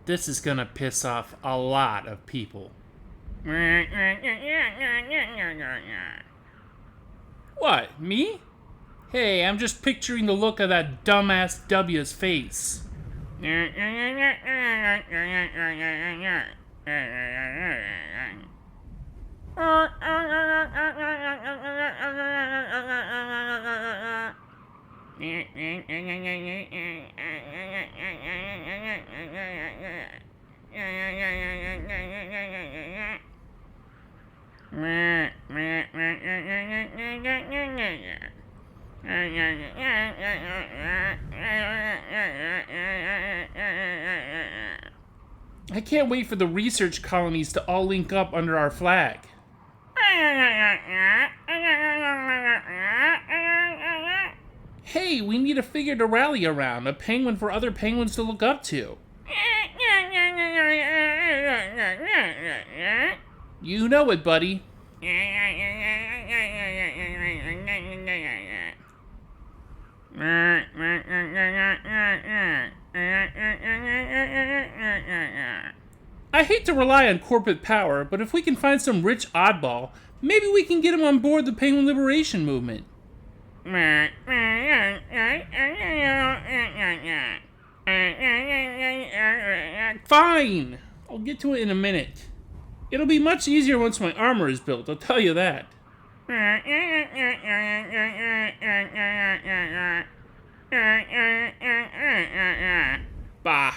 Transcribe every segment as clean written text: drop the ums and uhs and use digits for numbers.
This is gonna piss off a lot of people. What, me? Hey, I'm just picturing the look of that dumbass W's face. I can't wait for the research colonies to all link up under our flag. Hey, we need a figure to rally around, a penguin for other penguins to look up to. You know it, buddy. I hate to rely on corporate power, but if we can find some rich oddball, maybe we can get him on board the Penguin Liberation Movement. Fine! I'll get to it in a minute. It'll be much easier once my armor is built, I'll tell you that. Bah.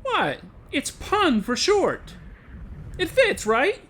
What? It's pun for short. It fits, right?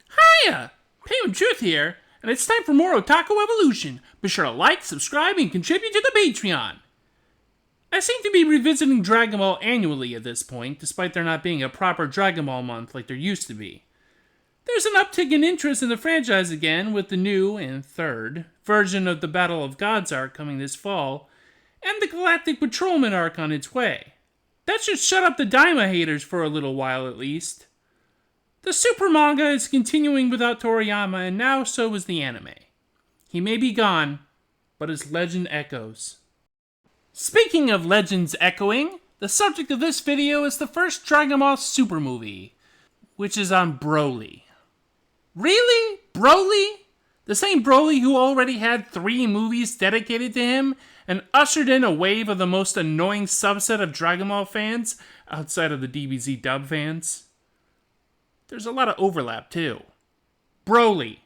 Hiya! Penguin Truth here, and it's time for more Otaku Evolution. Be sure to like, subscribe, and contribute to the Patreon. I seem to be revisiting Dragon Ball annually at this point, despite there not being a proper Dragon Ball month like there used to be. There's an uptick in interest in the franchise again, with the new, and third, version of the Battle of Gods arc coming this fall, and the Galactic Patrolman arc on its way. That should shut up the Daima haters for a little while at least. The Super manga is continuing without Toriyama, and now so is the anime. He may be gone, but his legend echoes. Speaking of legends echoing, the subject of this video is the first Dragon Ball Super movie, which is on Broly. Really? Broly? The same Broly who already had 3 movies dedicated to him and ushered in a wave of the most annoying subset of Dragon Ball fans outside of the DBZ dub fans? There's a lot of overlap, too. Broly.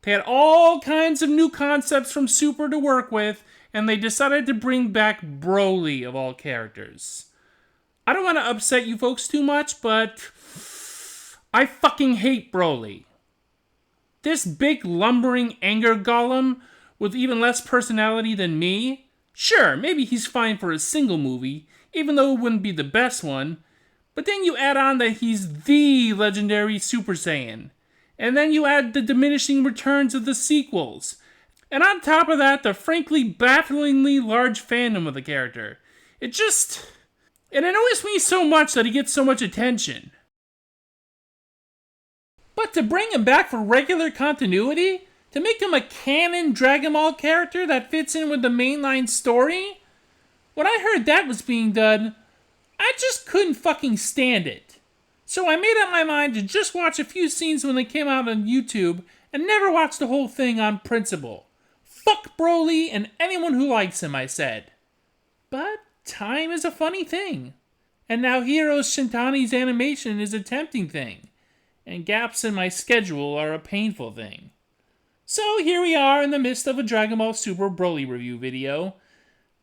They had all kinds of new concepts from Super to work with, and they decided to bring back Broly of all characters. I don't want to upset you folks too much, but I fucking hate Broly. This big lumbering anger golem with even less personality than me, sure, maybe he's fine for a single movie, even though it wouldn't be the best one, But then you add on that he's the legendary Super Saiyan. And then you add the diminishing returns of the sequels. And on top of that, the frankly bafflingly large fandom of the character. It annoys me so much that he gets so much attention. But to bring him back for regular continuity? To make him a canon Dragon Ball character that fits in with the mainline story? When I heard that was being done, I just couldn't fucking stand it. So I made up my mind to just watch a few scenes when they came out on YouTube and never watch the whole thing on principle. Fuck Broly and anyone who likes him, I said. But time is a funny thing. And now Heroes Shintani's animation is a tempting thing. And gaps in my schedule are a painful thing. So here we are in the midst of a Dragon Ball Super Broly review video.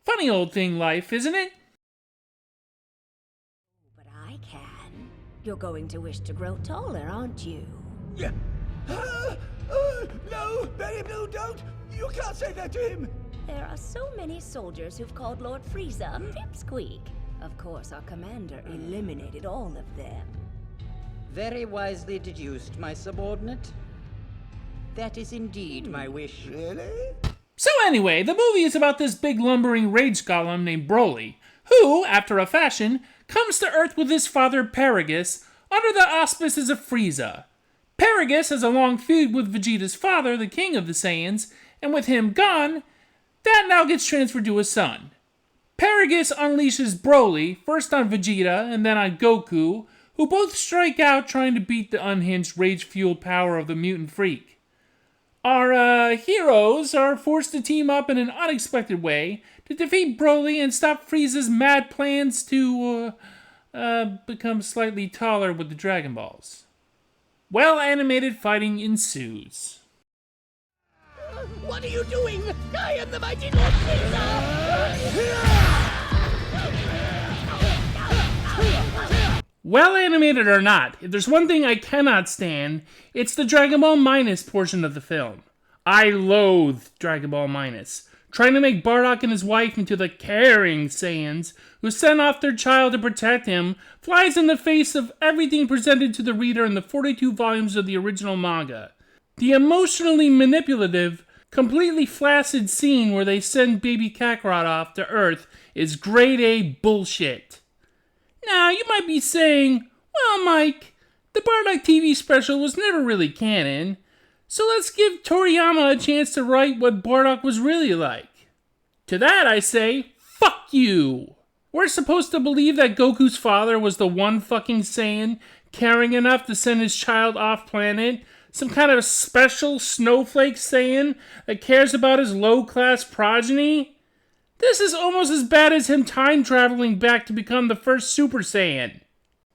Funny old thing life, isn't it? But I can. You're going to wish to grow taller, aren't you? Yeah. No, Berry Blue, don't! You can't say that to him! There are so many soldiers who've called Lord Freeza a pipsqueak. Of course, our commander eliminated all of them. Very wisely deduced, my subordinate. That is indeed my wish. Really? So anyway, the movie is about this big lumbering rage golem named Broly, who, after a fashion, comes to Earth with his father Paragus under the auspices of Freeza. Paragus has a long feud with Vegeta's father, the king of the Saiyans, and with him gone, that now gets transferred to his son. Paragus unleashes Broly, first on Vegeta and then on Goku, who both strike out trying to beat the unhinged rage-fueled power of the mutant freak. Our heroes are forced to team up in an unexpected way to defeat Broly and stop Frieza's mad plans to become slightly taller with the Dragon Balls. Well-animated fighting ensues. What are you doing? I am the mighty Lord Freeza! Well animated or not, if there's one thing I cannot stand, it's the Dragon Ball Minus portion of the film. I loathe Dragon Ball Minus, trying to make Bardock and his wife into the caring Saiyans who sent off their child to protect him, flies in the face of everything presented to the reader in the 42 volumes of the original manga. The emotionally manipulative, completely flaccid scene where they send baby Kakarot off to Earth is grade A bullshit. Now, you might be saying, well, Mike, the Bardock TV special was never really canon, so let's give Toriyama a chance to write what Bardock was really like. To that I say, fuck you! We're supposed to believe that Goku's father was the one fucking Saiyan caring enough to send his child off-planet, some kind of special snowflake Saiyan that cares about his low-class progeny? This is almost as bad as him time-traveling back to become the first Super Saiyan.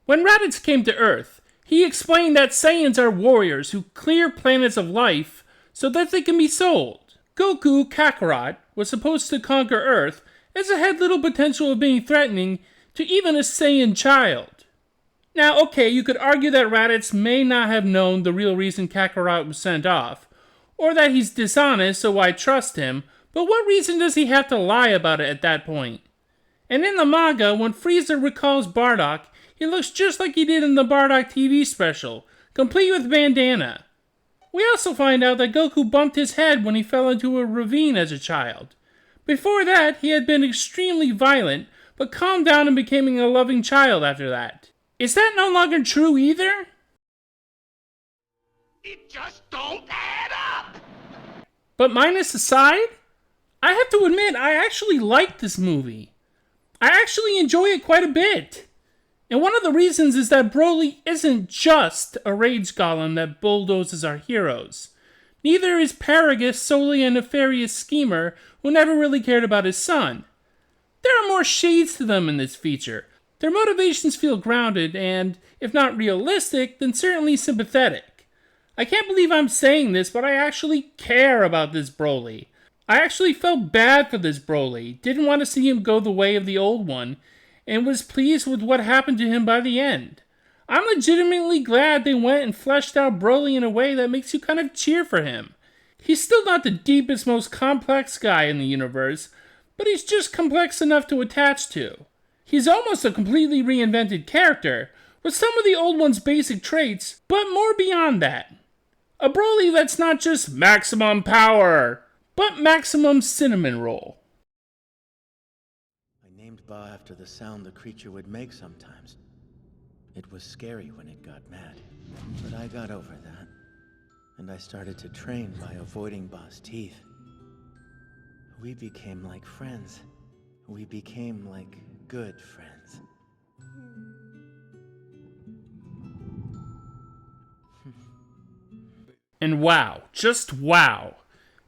When Raditz came to Earth, he explained that Saiyans are warriors who clear planets of life so that they can be sold. Goku Kakarot was supposed to conquer Earth as it had little potential of being threatening to even a Saiyan child. Now, okay, you could argue that Raditz may not have known the real reason Kakarot was sent off, or that he's dishonest, so I trust him, but what reason does he have to lie about it at that point? And in the manga, when Freeza recalls Bardock, he looks just like he did in the Bardock TV special, complete with bandana. We also find out that Goku bumped his head when he fell into a ravine as a child. Before that, he had been extremely violent, but calmed down and became a loving child after that. Is that no longer true either? It just don't add up! But Minus aside, I have to admit, I actually like this movie. I actually enjoy it quite a bit. And one of the reasons is that Broly isn't just a rage golem that bulldozes our heroes. Neither is Paragus solely a nefarious schemer who never really cared about his son. There are more shades to them in this feature. Their motivations feel grounded and, if not realistic, then certainly sympathetic. I can't believe I'm saying this, but I actually care about this Broly. I actually felt bad for this Broly, didn't want to see him go the way of the old one, and was pleased with what happened to him by the end. I'm legitimately glad they went and fleshed out Broly in a way that makes you kind of cheer for him. He's still not the deepest, most complex guy in the universe, but he's just complex enough to attach to. He's almost a completely reinvented character, with some of the old one's basic traits, but more beyond that. A Broly that's not just maximum power, but maximum cinnamon roll. I named Ba after the sound the creature would make sometimes. It was scary when it got mad, but I got over that. And I started to train by avoiding Ba's teeth. We became like friends. We became like good friends. And wow, just wow.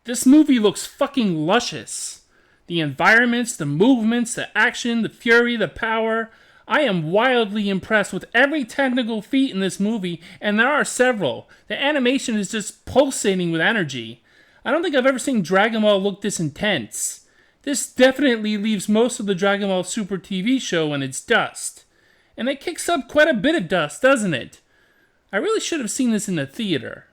This movie looks fucking luscious. The environments, the movements, the action, the fury, the power. I am wildly impressed with every technical feat in this movie, and there are several. The animation is just pulsating with energy. I don't think I've ever seen Dragon Ball look this intense. This definitely leaves most of the Dragon Ball Super TV show in its dust. And it kicks up quite a bit of dust, doesn't it? I really should have seen this in the theater.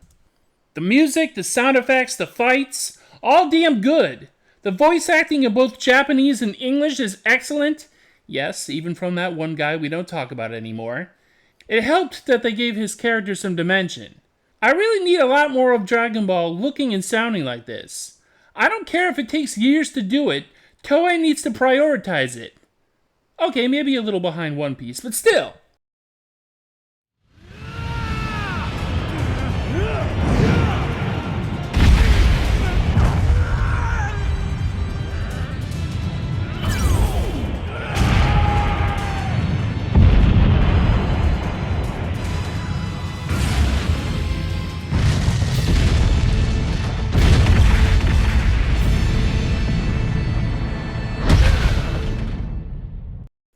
The music, the sound effects, the fights, all damn good. The voice acting in both Japanese and English is excellent. Yes, even from that one guy we don't talk about anymore. It helped that they gave his character some dimension. I really need a lot more of Dragon Ball looking and sounding like this. I don't care if it takes years to do it, Toei needs to prioritize it. Okay, maybe a little behind One Piece, but still.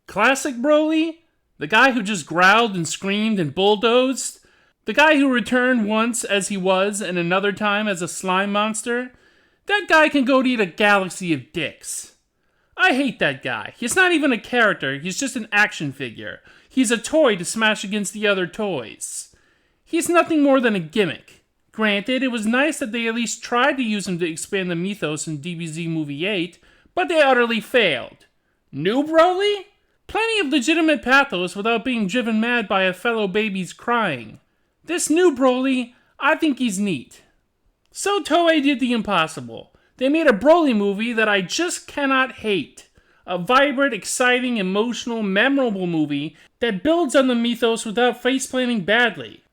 Classic Broly? The guy who just growled and screamed and bulldozed? The guy who returned once as he was and another time as a slime monster? That guy can go to eat a galaxy of dicks. I hate that guy. He's not even a character, he's just an action figure. He's a toy to smash against the other toys. He's nothing more than a gimmick. Granted, it was nice that they at least tried to use him to expand the mythos in DBZ Movie 8, but they utterly failed. New Broly? Plenty of legitimate pathos without being driven mad by a fellow baby's crying. This new Broly, I think he's neat. So Toei did the impossible. They made a Broly movie that I just cannot hate. A vibrant, exciting, emotional, memorable movie that builds on the mythos without faceplanting badly.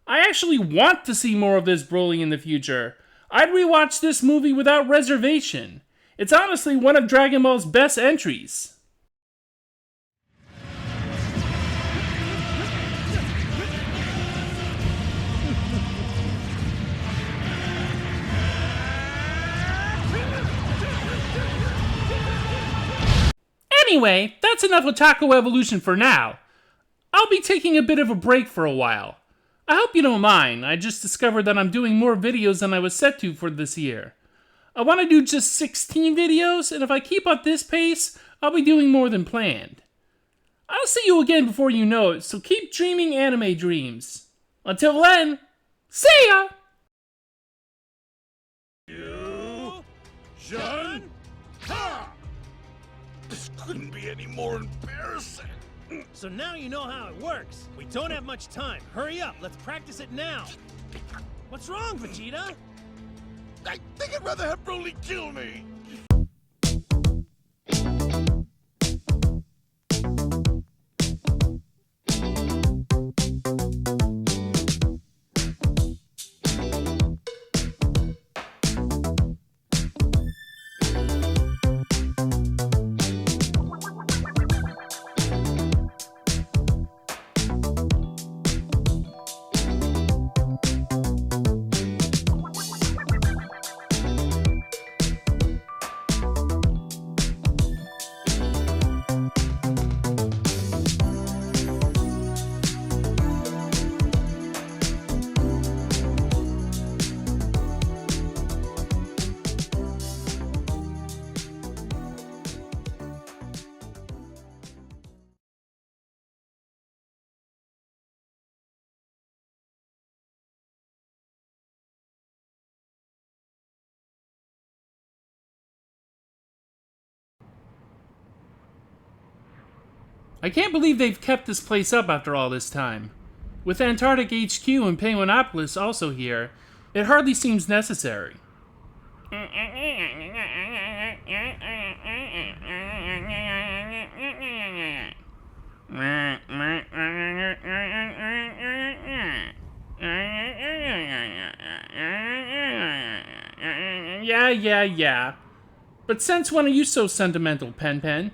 I actually want to see more of this Broly in the future. I'd rewatch this movie without reservation. It's honestly one of Dragon Ball's best entries. Anyway, that's enough Otaku evolution for now. I'll be taking a bit of a break for a while. I hope you don't mind. I just discovered that I'm doing more videos than I was set to for this year. I want to do just 16 videos, and if I keep up this pace, I'll be doing more than planned. I'll see you again before you know it, so keep dreaming anime dreams. Until then, see ya! You, Shun, Ha! This couldn't be any more embarrassing. So now you know how it works. We don't have much time. Hurry up, let's practice it now. What's wrong, Vegeta? I think I'd rather have Broly kill me. I can't believe they've kept this place up after all this time. With Antarctic HQ and Penguinopolis also here, it hardly seems necessary. Yeah. But since when are you so sentimental, Pen Pen?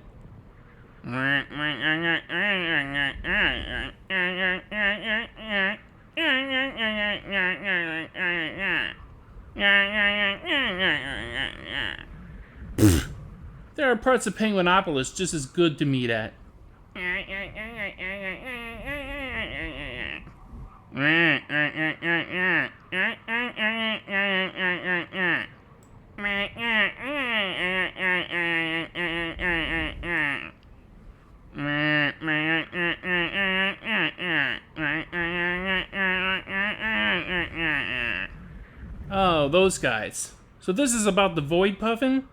There are parts of Penguinopolis just as good to meet at. Oh, those guys. So this is about the void puffin'?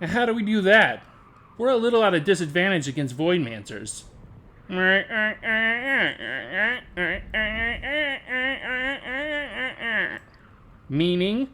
How do we do that? We're a little at a disadvantage against Voidmancers. Meaning?